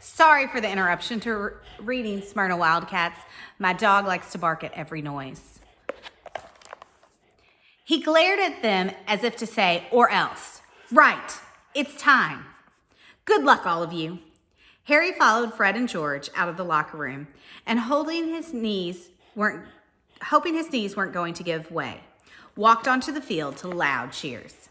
Sorry for the interruption to reading Smyrna Wildcats. My dog likes to bark at every noise. He glared at them as if to say, or else. Right, it's time. Good luck, all of you. Harry followed Fred and George out of the locker room and hoping his knees weren't going to give way, walked onto the field to loud cheers.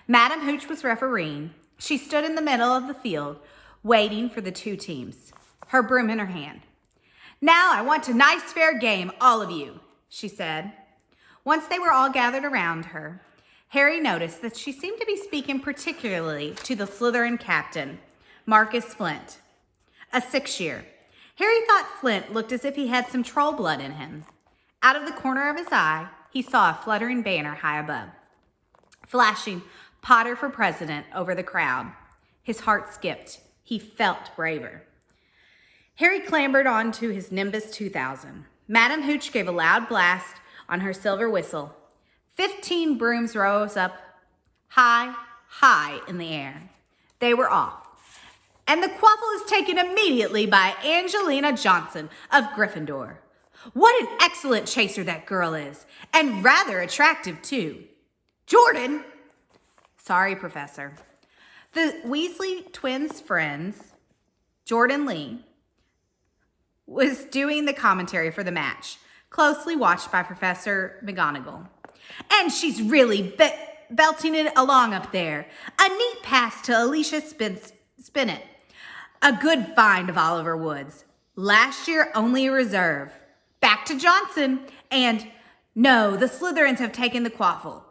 Madam Hooch was refereeing. She stood in the middle of the field, waiting for the two teams, her broom in her hand. Now I want a nice fair game, all of you, she said. Once they were all gathered around her, Harry noticed that she seemed to be speaking particularly to the Slytherin captain, Marcus Flint, a 6-year. Harry thought Flint looked as if he had some troll blood in him. Out of the corner of his eye, he saw a fluttering banner high above, flashing Potter for president over the crowd. His heart skipped. He felt braver. Harry clambered onto his Nimbus 2000. Madam Hooch gave a loud blast on her silver whistle. 15 brooms rose up high, high in the air. They were off. And the quaffle is taken immediately by Angelina Johnson of Gryffindor. What an excellent chaser that girl is, and rather attractive too. Jordan! Sorry, Professor. The Weasley twins' friends, Jordan Lee, was doing the commentary for the match, closely watched by Professor McGonagall. And she's really belting it along up there. A neat pass to Alicia Spinnet. A good find of Oliver Woods. Last year, only a reserve. Back to Johnson. And no, the Slytherins have taken the quaffle.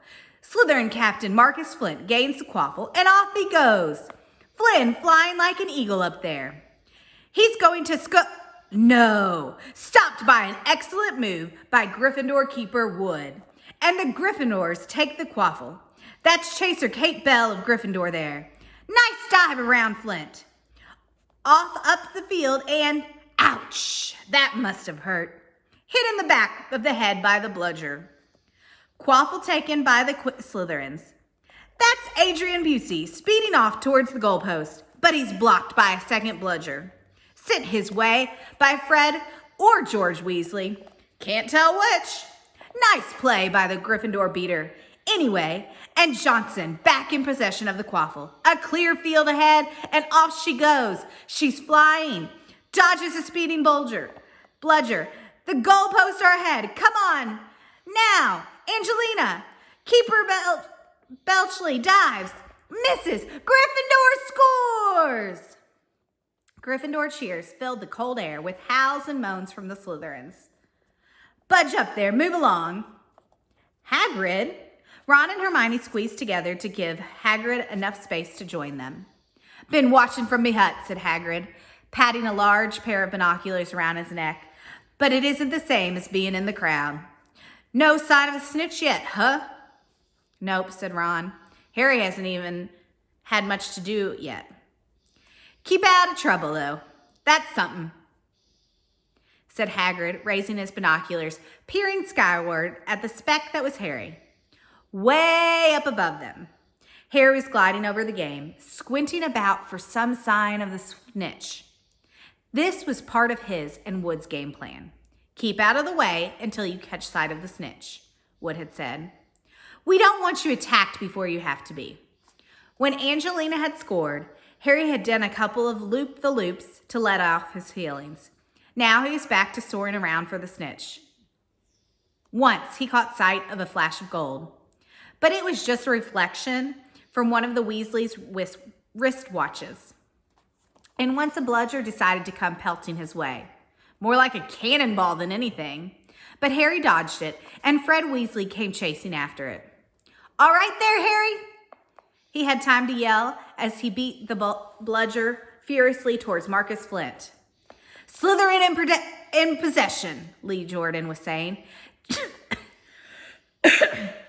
Slytherin captain Marcus Flint gains the quaffle, and off he goes. Flynn flying like an eagle up there. He's going to No, stopped by an excellent move by Gryffindor keeper Wood. And the Gryffindors take the quaffle. That's Chaser Kate Bell of Gryffindor there. Nice dive around Flint. Off up the field and, ouch, that must have hurt. Hit in the back of the head by the bludger. Quaffle taken by the Slytherins. That's Adrian Busey speeding off towards the goalpost, but he's blocked by a second bludger. Sent his way by Fred or George Weasley. Can't tell which. Nice play by the Gryffindor beater. Anyway, and Johnson back in possession of the quaffle. A clear field ahead, and off she goes. She's flying. Dodges a speeding bludger. The goalposts are ahead. Come on. Now, Angelina. Keeper Belchley dives. Misses. Gryffindor scores. Gryffindor cheers filled the cold air with howls and moans from the Slytherins. Budge up there. Move along. Hagrid. Ron and Hermione squeezed together to give Hagrid enough space to join them. Been watching from me hut, said Hagrid, patting a large pair of binoculars around his neck. But it isn't the same as being in the crowd. No sign of a snitch yet, huh? Nope, said Ron. Harry hasn't even had much to do yet. Keep out of trouble, though. That's something, said Hagrid, raising his binoculars, peering skyward at the speck that was Harry. Way up above them. Harry was gliding over the game, squinting about for some sign of the snitch. This was part of his and Wood's game plan. Keep out of the way until you catch sight of the snitch, Wood had said. We don't want you attacked before you have to be. When Angelina had scored, Harry had done a couple of loop-the-loops to let off his feelings. Now he was back to soaring around for the snitch. Once he caught sight of a flash of gold, but it was just a reflection from one of the Weasleys' wristwatches. And once a bludger decided to come pelting his way, more like a cannonball than anything. But Harry dodged it, and Fred Weasley came chasing after it. All right there, Harry, he had time to yell as he beat the bludger furiously towards Marcus Flint. Slytherin in possession, Lee Jordan was saying.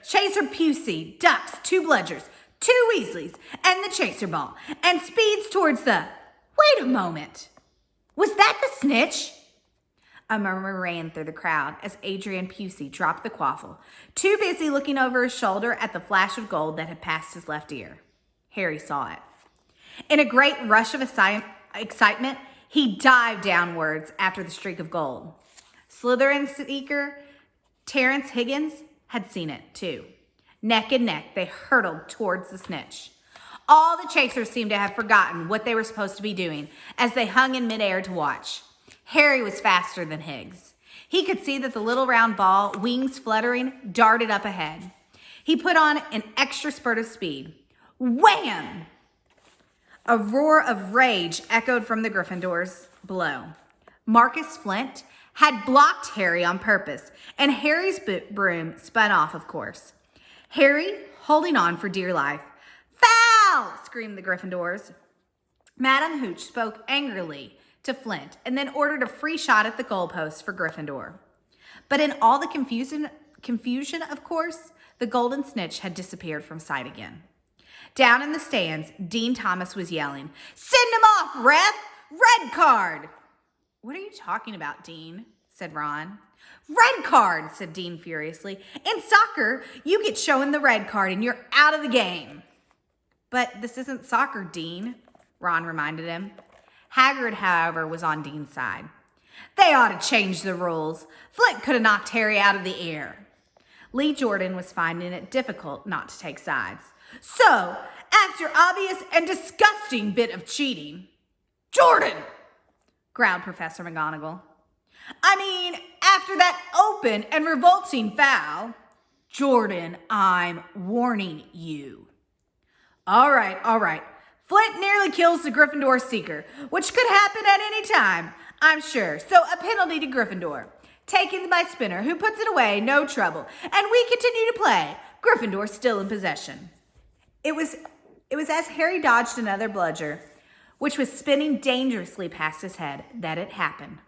Chaser Pusey ducks 2 bludgers, 2 Weasleys, and the chaser ball, and speeds towards the... Wait a moment. Was that the snitch? A murmur ran through the crowd as Adrian Pusey dropped the quaffle, too busy looking over his shoulder at the flash of gold that had passed his left ear. Harry saw it. In a great rush of excitement, He dived downwards after the streak of gold. Slytherin seeker Terrence Higgins had seen it too. Neck and neck, they hurtled towards the snitch. All the chasers seemed to have forgotten what they were supposed to be doing as they hung in midair to watch. Harry was faster than Higgs. He could see that the little round ball, wings fluttering, darted up ahead. He put on an extra spurt of speed. Wham! A roar of rage echoed from the Gryffindors below. Marcus Flint had blocked Harry on purpose, and Harry's broom spun off, of course. Harry, holding on for dear life. Foul! Screamed the Gryffindors. Madam Hooch spoke angrily to Flint and then ordered a free shot at the goalpost for Gryffindor. But in all the confusion, of course, the golden snitch had disappeared from sight again. Down in the stands, Dean Thomas was yelling, "Send him off, ref! Red card!" "What are you talking about, Dean?" said Ron. "Red card," said Dean furiously. "In soccer, you get shown the red card and you're out of the game." "But this isn't soccer, Dean," Ron reminded him. Hagrid, however, was on Dean's side. "They ought to change the rules. Flint could have knocked Harry out of the air." Lee Jordan was finding it difficult not to take sides. "So, after obvious and disgusting bit of cheating..." "Jordan!" growled Professor McGonagall. "I mean, after that open and revolting foul..." "Jordan, I'm warning you." All right. Flint nearly kills the Gryffindor seeker, which could happen at any time, I'm sure. So a penalty to Gryffindor. Taken by Spinner, who puts it away, no trouble. And we continue to play. Gryffindor still in possession. It was as Harry dodged another bludger, which was spinning dangerously past his head, that it happened.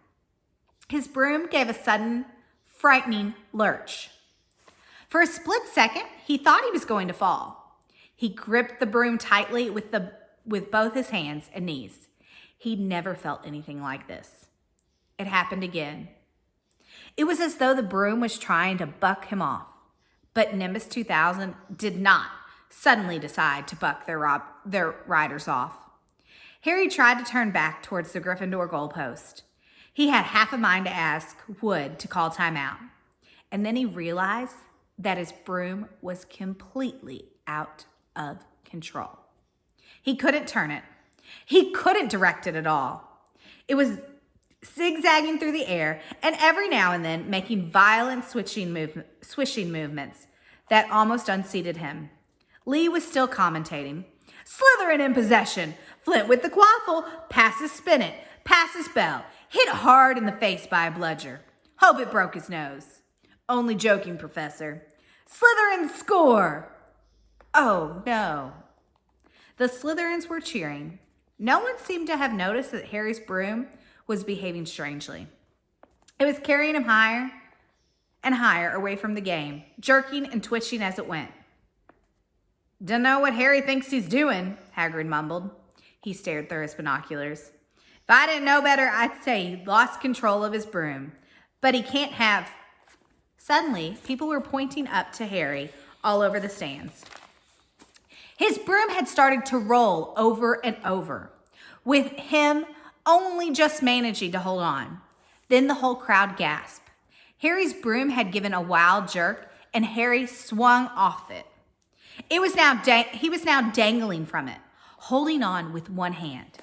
His broom gave a sudden, frightening lurch. For a split second, he thought he was going to fall. He gripped the broom tightly with both his hands and knees. He'd never felt anything like this. It happened again. It was as though the broom was trying to buck him off. But Nimbus 2000 did not suddenly decide to buck their riders off. Harry tried to turn back towards the Gryffindor goalpost. He had half a mind to ask Wood to call timeout. And then he realized that his broom was completely out of control. He couldn't turn it. He couldn't direct it at all. It was zigzagging through the air and every now and then making violent swishing movements that almost unseated him. Lee was still commentating. "Slytherin in possession. Flint with the quaffle. Passes Spinet. Passes Bell. Hit hard in the face by a bludger. Hope it broke his nose. Only joking, Professor. Slytherin score." Oh, no. The Slytherins were cheering. No one seemed to have noticed that Harry's broom was behaving strangely. It was carrying him higher and higher away from the game, jerking and twitching as it went. "Dunno what Harry thinks he's doing," Hagrid mumbled. He stared through his binoculars. "If I didn't know better, I'd say he lost control of his broom. But he can't have..." Suddenly, people were pointing up to Harry all over the stands. His broom had started to roll over and over, with him only just managing to hold on. Then the whole crowd gasped. Harry's broom had given a wild jerk, and Harry swung off it. He was now dangling from it, holding on with one hand.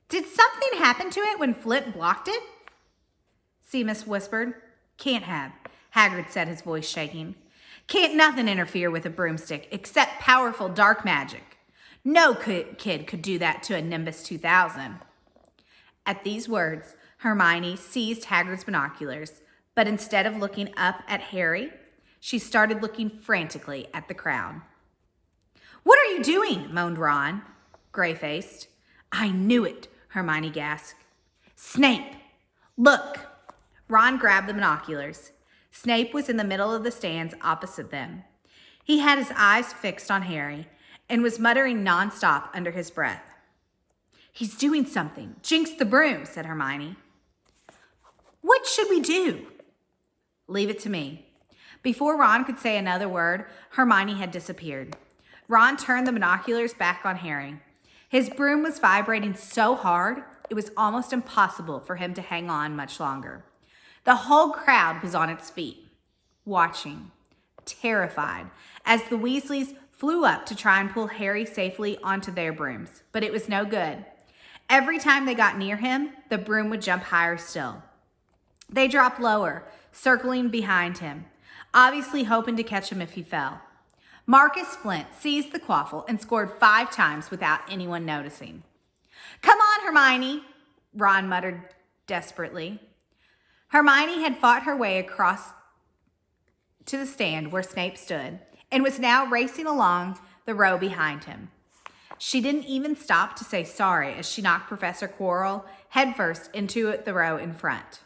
"Did something happen to it when Flint blocked it?" Seamus whispered. "Can't have," Hagrid said, his voice shaking. "Can't nothing interfere with a broomstick except powerful dark magic. No kid could do that to a Nimbus 2000. At these words, Hermione seized Hagrid's binoculars, but instead of looking up at Harry, she started looking frantically at the crowd. "What are you doing?" moaned Ron, gray-faced. "I knew it," Hermione gasped. "Snape, look." Ron grabbed the binoculars. Snape was in the middle of the stands opposite them. He had his eyes fixed on Harry and was muttering nonstop under his breath. "He's doing something. Jinx the broom," said Hermione. "What should we do?" "Leave it to me." Before Ron could say another word, Hermione had disappeared. Ron turned the binoculars back on Harry. His broom was vibrating so hard, it was almost impossible for him to hang on much longer. The whole crowd was on its feet, watching, terrified, as the Weasleys flew up to try and pull Harry safely onto their brooms. But it was no good. Every time they got near him, the broom would jump higher still. They dropped lower, circling behind him, obviously hoping to catch him if he fell. Marcus Flint seized the quaffle and scored 5 times without anyone noticing. "Come on, Hermione," Ron muttered desperately. Hermione had fought her way across to the stand where Snape stood and was now racing along the row behind him. She didn't even stop to say sorry as she knocked Professor Quirrell headfirst into the row in front.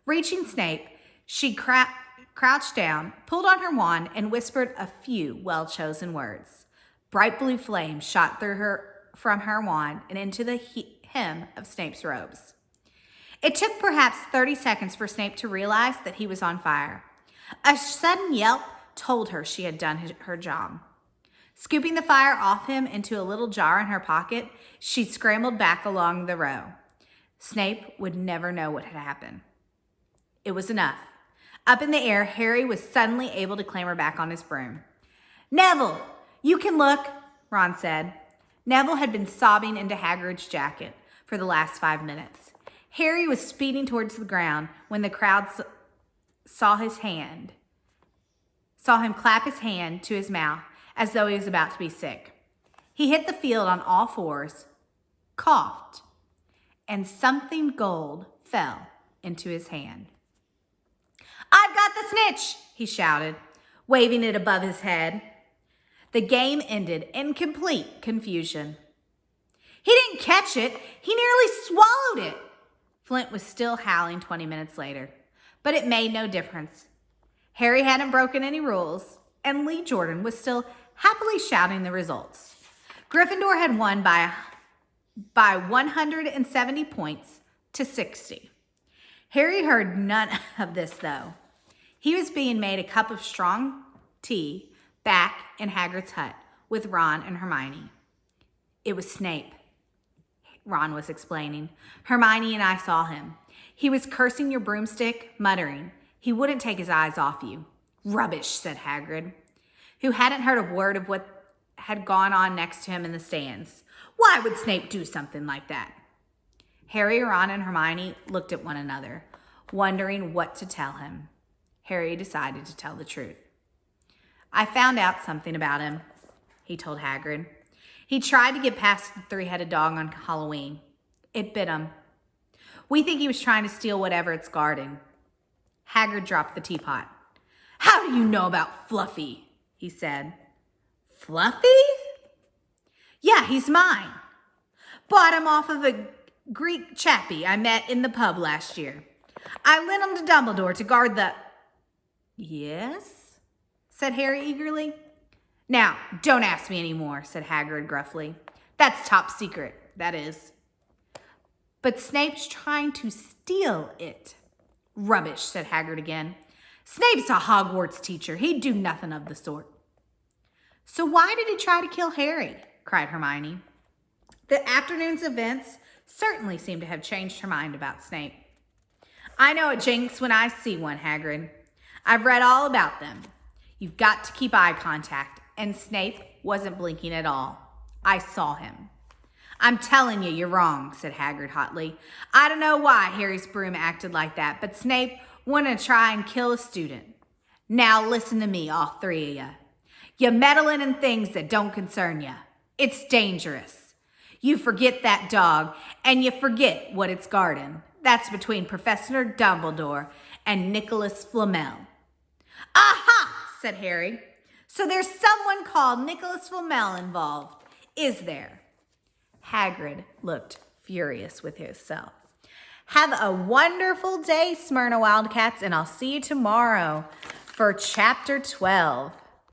Reaching Snape, she crouched down, pulled on her wand, and whispered a few well-chosen words. Bright blue flames shot from her wand and into the hem of Snape's robes. It took perhaps 30 seconds for Snape to realize that he was on fire. A sudden yelp told her she had done her job. Scooping the fire off him into a little jar in her pocket, she scrambled back along the row. Snape would never know what had happened. It was enough. Up in the air, Harry was suddenly able to clamber back on his broom. "Neville, you can look," Ron said. Neville had been sobbing into Hagrid's jacket for the last 5 minutes. Harry was speeding towards the ground when the crowd saw him clap his hand to his mouth as though he was about to be sick. He hit the field on all fours, coughed, and something gold fell into his hand. "I've got the snitch," he shouted, waving it above his head. The game ended in complete confusion. "He didn't catch it. He nearly swallowed it." Flint was still howling 20 minutes later, but it made no difference. Harry hadn't broken any rules, and Lee Jordan was still happily shouting the results. Gryffindor had won by 170 points to 60. Harry heard none of this, though. He was being made a cup of strong tea back in Hagrid's hut with Ron and Hermione. "It was Snape," Ron was explaining. "Hermione and I saw him. He was cursing your broomstick, muttering. He wouldn't take his eyes off you." "Rubbish," said Hagrid, who hadn't heard a word of what had gone on next to him in the stands. "Why would Snape do something like that?" Harry, Ron, and Hermione looked at one another, wondering what to tell him. Harry decided to tell the truth. "I found out something about him," he told Hagrid. "He tried to get past the 3-headed dog on Halloween. It bit him. We think he was trying to steal whatever it's guarding." Hagrid dropped the teapot. "How do you know about Fluffy?" he said. "Fluffy?" "Yeah, he's mine. Bought him off of a Greek chappie I met in the pub last year. I lent him to Dumbledore to guard the..." "Yes?" said Harry eagerly. "Now, don't ask me any more," said Hagrid gruffly. "That's top secret, that is." "But Snape's trying to steal it." "Rubbish," said Hagrid again. "Snape's a Hogwarts teacher. He'd do nothing of the sort." "So why did he try to kill Harry?" cried Hermione. The afternoon's events certainly seemed to have changed her mind about Snape. "I know a jinx when I see one, Hagrid. I've read all about them. You've got to keep eye contact, and Snape wasn't blinking at all. I saw him." "I'm telling you, you're wrong," said Hagrid hotly. "I don't know why Harry's broom acted like that, but Snape wouldn't try and kill a student. Now listen to me, all 3 of you. You're meddling in things that don't concern you. It's dangerous. You forget that dog, and you forget what it's guarding. That's between Professor Dumbledore and Nicholas Flamel." "Aha!" said Harry. "So there's someone called Nicholas Flamel involved, is there?" Hagrid looked furious with himself. Have a wonderful day, Smyrna Wildcats, and I'll see you tomorrow for Chapter 12.